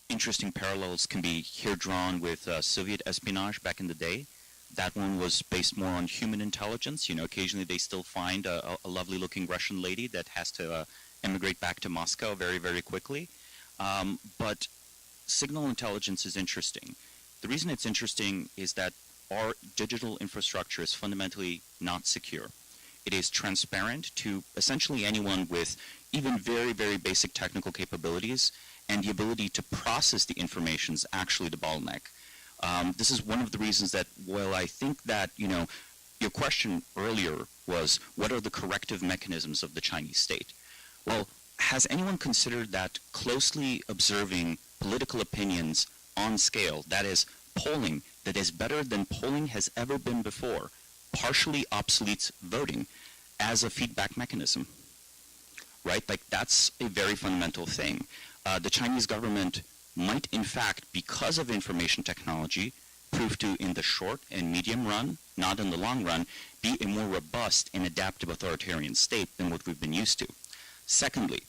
interesting parallels can be here drawn with Soviet espionage back in the day. That one was based more on human intelligence. You know, occasionally they still find a lovely-looking Russian lady that has to emigrate back to Moscow very, very quickly. But signal intelligence is interesting. The reason it's interesting is that our digital infrastructure is fundamentally not secure. It is transparent to essentially anyone with even very, very basic technical capabilities, and the ability to process the information is actually the bottleneck. This is one of the reasons that, well, I think that, you know, your question earlier was, what are the corrective mechanisms of the Chinese state? Well, has anyone considered that closely observing political opinions on scale, that is, polling that is better than polling has ever been before, partially obsoletes voting as a feedback mechanism, right? Like, that's a very fundamental thing. The Chinese government might, in fact, because of information technology, prove to, in the short and medium run, not in the long run, be a more robust and adaptive authoritarian state than what we've been used to. Secondly,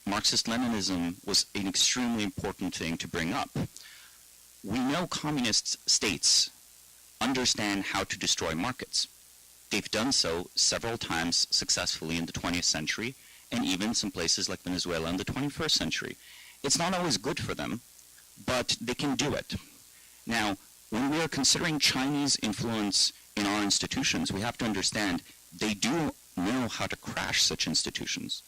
Marxist-Leninism was an extremely important thing to bring up. We know communist states understand how to destroy markets. They've done so several times successfully in the 20th century, and even some places like Venezuela in the 21st century. It's not always good for them, but they can do it. Now, when we are considering Chinese influence in our institutions, we have to understand they do know how to crash such institutions.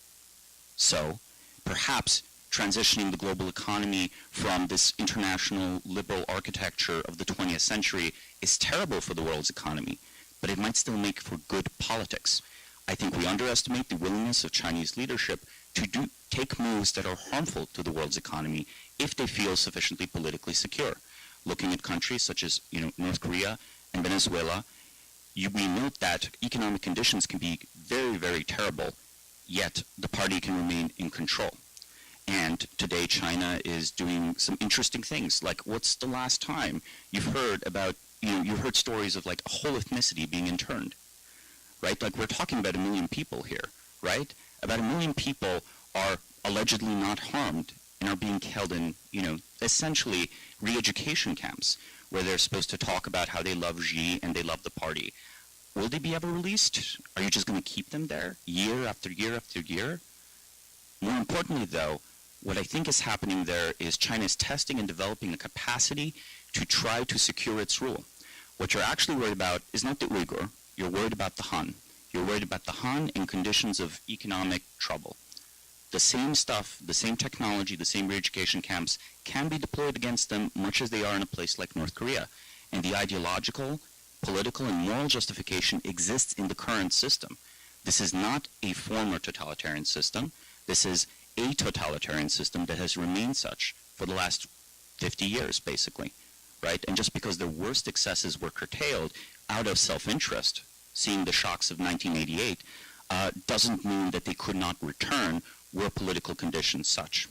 So, perhaps transitioning the global economy from this international liberal architecture of the 20th century is terrible for the world's economy, but it might still make for good politics. I think we underestimate the willingness of Chinese leadership to take moves that are harmful to the world's economy if they feel sufficiently politically secure. Looking at countries such as, you know, North Korea and Venezuela, we note that economic conditions can be very, very terrible, yet the party can remain in control. And today China is doing some interesting things, like, what's the last time you've heard about, you've heard stories of like a whole ethnicity being interned, right? Like, we're talking about 1 million people here, right? About 1 million people are allegedly not harmed and are being held in, essentially re-education camps where they're supposed to talk about how they love Xi and they love the party. Will they be ever released? Are you just going to keep them there year after year after year? More importantly, though, what I think is happening there is China is testing and developing a capacity to try to secure its rule. What you're actually worried about is not the Uyghur. You're worried about the Han. You're worried about the Han in conditions of economic trouble. The same stuff, the same technology, the same re-education camps can be deployed against them much as they are in a place like North Korea. And the ideological, political, and moral justification exists in the current system. This is not a former totalitarian system. This is a totalitarian system that has remained such for the last 50 years, basically, right? And just because their worst excesses were curtailed out of self-interest, seeing the shocks of 1988, doesn't mean that they could not return were political conditions such.